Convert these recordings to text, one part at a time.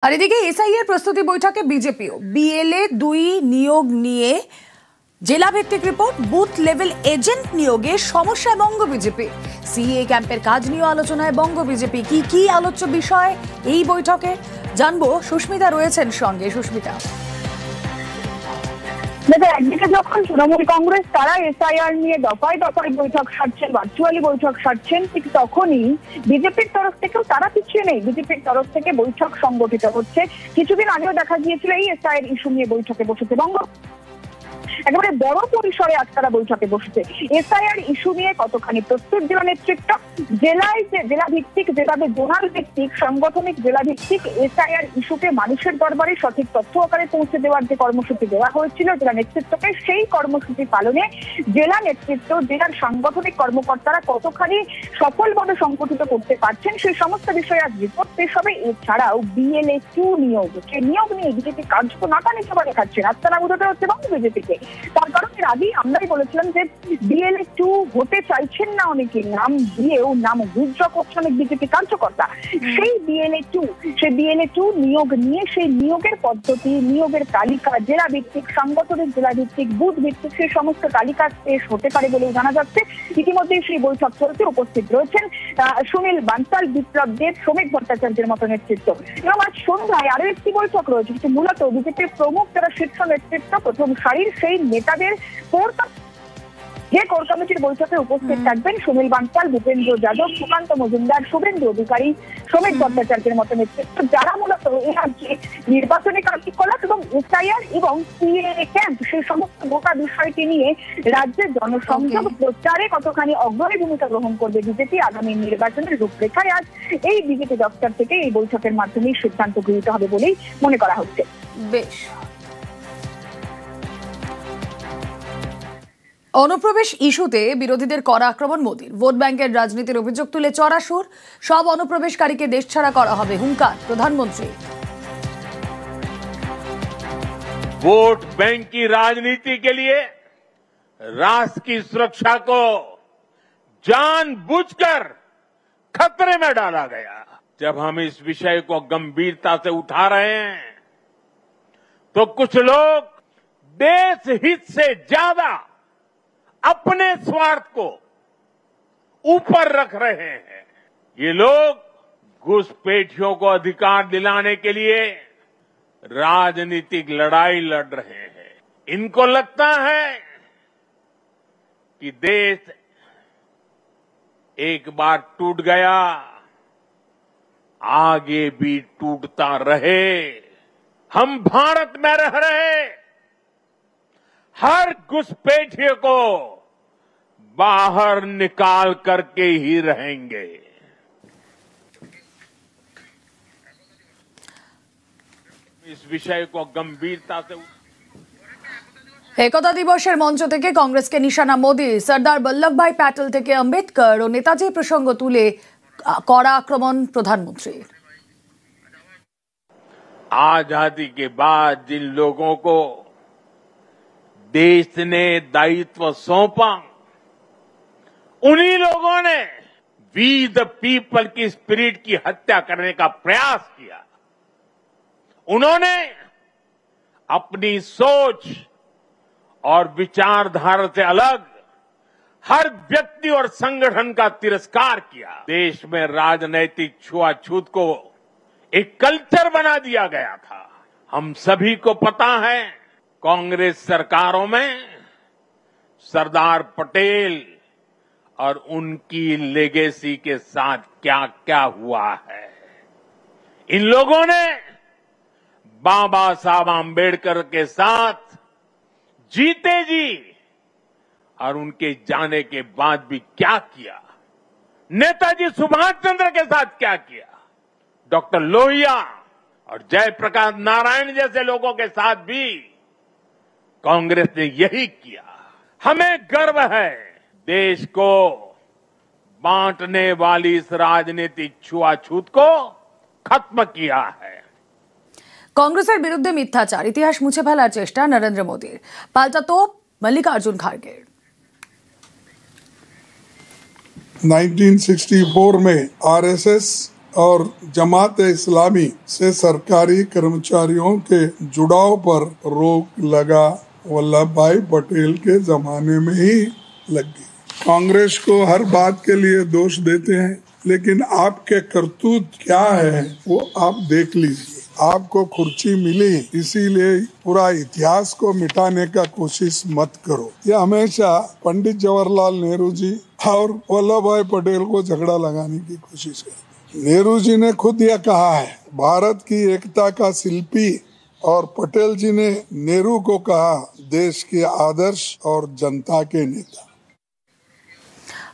আর এদিকে এসআইআর প্রস্তুতি বৈঠকে বিজেপিও বিএলএ 2 নিয়োগ নিয়ে জেলা ভিত্তিক রিপোর্ট, বুথ লেভেল এজেন্ট নিয়োগে সমস্যায় বঙ্গ বিজেপি। সিএ ক্যাম্পের কাজ নিয়ে আলোচনায় বঙ্গ বিজেপি। কি আলোচ্য বিষয় এই বৈঠকে জানবো, সুস্মিতা রয়েছেন সঙ্গে। সুস্মিতা, একদিকে যখন তৃণমূল কংগ্রেস তারা এসআইআর নিয়ে দফায় দফায় বৈঠক সারছেন, ভার্চুয়ালি বৈঠক সারছেন, ঠিক তখনই বিজেপির তরফ থেকেও তারা পিছিয়ে নেই। বিজেপির তরফ থেকে বৈঠক সংগঠিত হচ্ছে। কিছুদিন আগেও দেখা গিয়েছিল এই এসআইআর ইস্যু নিয়ে বৈঠকে বসেছে বঙ্গ, একেবারে বড় পরিসরে আজ তারা বৈঠকে বসেছে। এসআইআর ইস্যু নিয়ে কতখানি প্রস্তুত জেলা নেতৃত্ব, জেলায় যে জেলা ভিত্তিক, যেভাবে জোনাল ভিত্তিক, সাংগঠনিক জেলা ভিত্তিক এসআইআর ইস্যুকে মানুষের দরবারে সঠিক তথ্য আকারে পৌঁছে দেওয়ার যে কর্মসূচি দেওয়া হয়েছিল জেলা নেতৃত্বকে, সেই কর্মসূচি পালনে জেলা নেতৃত্ব, জেলার সাংগঠনিক কর্মকর্তারা কতখানি সফলভাবে সংগঠিত করতে পারছেন, সেই সমস্ত বিষয়ে আজ রিপোর্ট পেশ হবে। এছাড়াও বিএলএ 2 নিয়োগ, সেই নিয়োগ নিয়ে বিজেপি কার্যনাকানি সভা দেখাচ্ছে, রাস্তানা বুঝতে হচ্ছে বঙ্গ বিজেপিকে। তার কারণ এর আগেই আমরাই বলেছিলাম যে বিএলএ 2 হতে চাইছেন না অনেকে, নাম দিয়েও নাম উইথড্র করছে অনেক বিজেপি কার্যকর্তা। সেই বিএলএ 2 নিয়োগ নিয়ে, সেই নিয়োগের পদ্ধতি, নিয়োগের তালিকা, জেলা ভিত্তিক, সাংগঠনিক জেলা ভিত্তিক, বুথ ভিত্তিক, সেই সমস্ত তালিকা পেশ হতে পারে বলেও জানা যাচ্ছে। ইতিমধ্যেই সেই বৈঠক চলতে উপস্থিত রয়েছেন সুনীল বানসাল, বিপ্লব দেব, শ্রমিক ভট্টাচার্যের মতো নেতৃত্ব। এবং আজ সন্ধ্যায় আরো একটি বৈঠক রয়েছে, কিন্তু মূলত বিজেপির প্রমুখ যারা শীর্ষ নেতৃত্ব, প্রথম সারির সেই নেতাদের যে কোর কমিটির বৈঠকে উপস্থিত থাকবেন সুনীল বানসাল, ভূপেন্দ্র যাদব, সুকান্ত মজুমদার, শুভেন্দু অধিকারী, শ্রমিক ভট্টাচার্যের মতো নেতৃত্ব, যারা মূলত এই রাজ্যে নির্বাচনী কার্যকলাপ এবং এসআইআর এবং সিএএ ক্যাম্প, সেই সমস্ত গোটা বিষয়টি নিয়ে রাজ্যের জনসংযোগ প্রচারে কতখানি অগ্রণী ভূমিকা গ্রহণ করবে বিজেপি আগামী নির্বাচনের রূপরেখায় আজ এই বিজেপি দপ্তর থেকে এই বৈঠকের মাধ্যমেই সিদ্ধান্ত গৃহীত হবে বলেই মনে করা হচ্ছে। বেশ। অনুপ্রবেশ ইস্যুতে বিরোধীদের কড়া আক্রমণ মোদীর। ভোট ব্যাংকের রাজনীতির অভিযোগ তুলে চড়া সুর, সব অনুপ্রবেশকারীকে দেশছাড়া করা হবে হুঙ্কার প্রধানমন্ত্রী। वोट बैंक की राजनीति के लिए राष्ट्र की सुरक्षा को जानबूझकर खतरे में डाला गया। जब हम इस विषय को गंभीरता से उठा रहे हैं तो कुछ लोग देश हित से ज्यादा अपने स्वार्थ को ऊपर रख रहे हैं। ये लोग घुसपैठियों को अधिकार दिलाने के लिए राजनीतिक लड़ाई लड़ रहे हैं। इनको लगता है कि देश एक बार टूट गया, आगे भी टूटता रहे। हम भारत में रह रहे हर घुसपैठिए को बाहर निकाल करके ही रहेंगे। इस विषय को गंभीरता से একতা দিবসের মঞ্চ থেকে কংগ্রেসকে নিশানা মোদী। সর্দার বল্লভভাই প্যাটেল থেকে আম্বেদকর ও নেতাজি প্রসঙ্গ তুলে কড়া আক্রমণ প্রধানমন্ত্রীর। आजादी के बाद जिन लोगों को देश ने दायित्व सौंपा, उन्हीं लोगों ने वी द पीपल की स्पिरिट की हत्या करने का प्रयास किया। उन्होंने अपनी सोच और विचारधारा से अलग हर व्यक्ति और संगठन का तिरस्कार किया। देश में राजनैतिक छुआछूत को एक कल्चर बना दिया गया था। हम सभी को पता है कांग्रेस सरकारों में सरदार पटेल और उनकी लेगेसी के साथ क्या क्या हुआ है। इन लोगों ने बाबा साहब आम्बेडकर के साथ जीते जी और उनके जाने के बाद भी क्या किया, नेताजी सुभाष चंद्र के साथ क्या किया, डॉक्टर लोहिया और जयप्रकाश नारायण जैसे लोगों के साथ भी कांग्रेस ने यही किया। हमें गर्व है देश को बांटने वाली इस राजनीतिक छुआछूत को खत्म किया है। কংগ্রেসের বিরুদ্ধে মিথ্যাচার, ইতিহাস মুছে ফেলার চেষ্টা নরেন্দ্র মোদীর। পাল্টা তোপ মল্লিকার্জুন খাড়গের। 1964 में आरएसएस और जमात इस्लामी से सरकारी कर्मचारियों के जुड़ाव पर रोक लगा वल्लभ भाई पटेल के जमाने में ही लग गई। कांग्रेस को हर बात के लिए दोष देते हैं, लेकिन आपके करतूत क्या है वो आप देख लीजिए। आपको कुर्सी मिली इसीलिए पूरा इतिहास को मिटाने का कोशिश मत करो। ये हमेशा पंडित जवाहरलाल नेहरू जी और वल्लभ भाई पटेल को झगड़ा लगाने की कोशिश करते। नेहरू जी ने खुद यह कहा है, भारत की एकता का शिल्पी, और पटेल जी ने नेहरू को कहा देश के आदर्श और जनता के नेता।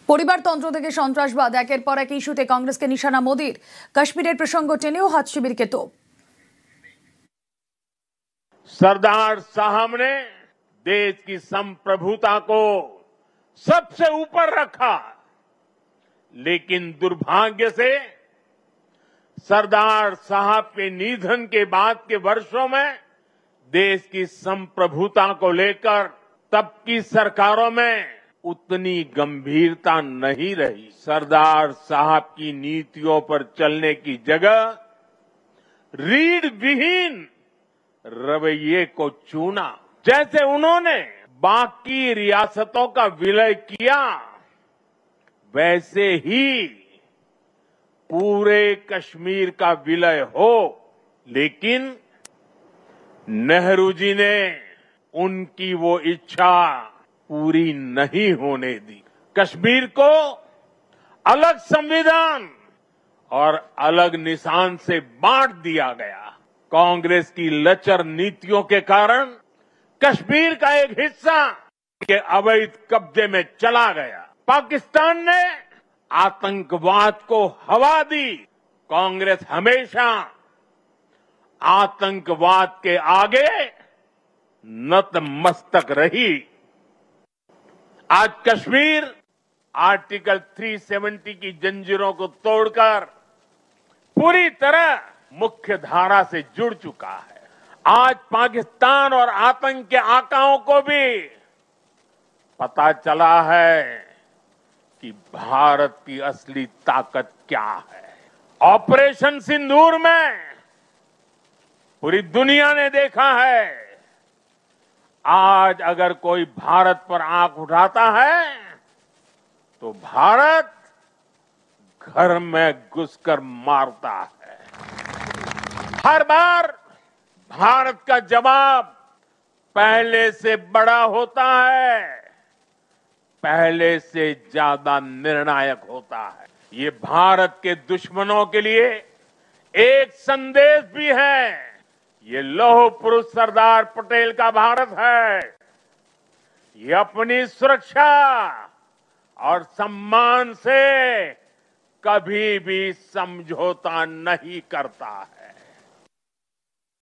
পরিবারতন্ত্র থেকে সন্ত্রাসবাদ, একের পর এক ইস্যুতে কংগ্রেসকে নিশানা মোদির। কাশ্মীরের প্রসঙ্গ টেনেও হাত শিবিরকে তোপ। सरदार साहब ने देश की संप्रभुता को सबसे ऊपर रखा, लेकिन दुर्भाग्य से सरदार साहब के निधन के बाद के वर्षों में देश की संप्रभुता को लेकर तब की सरकारों में उतनी गंभीरता नहीं रही। सरदार साहब की नीतियों पर चलने की जगह रीढ़ विहीन रवैये को चुना। जैसे उन्होंने बाकी रियासतों का विलय किया, वैसे ही पूरे कश्मीर का विलय हो, लेकिन नेहरू जी ने उनकी वो इच्छा पूरी नहीं होने दी। कश्मीर को अलग संविधान और अलग निशान से बांट दिया गया। कांग्रेस की लचर नीतियों के कारण कश्मीर का एक हिस्सा के अवैध कब्जे में चला गया। पाकिस्तान ने आतंकवाद को हवा दी। कांग्रेस हमेशा आतंकवाद के आगे नतमस्तक रही। आज कश्मीर आर्टिकल 370 की जंजीरों को तोड़कर पूरी तरह मुख्य धारा से जुड़ चुका है। आज पाकिस्तान और आतंक के आकाओं को भी पता चला है कि भारत की असली ताकत क्या है। ऑपरेशन सिंदूर में पूरी दुनिया ने देखा है, आज अगर कोई भारत पर आंख उठाता है तो भारत घर में घुसकर मारता है। हर बार भारत का जवाब पहले से बड़ा होता है, पहले से ज्यादा निर्णायक होता है। ये भारत के दुश्मनों के लिए एक संदेश भी है। ये लौह पुरुष सरदार पटेल का भारत है। ये अपनी सुरक्षा और सम्मान से कभी भी समझौता नहीं करता है।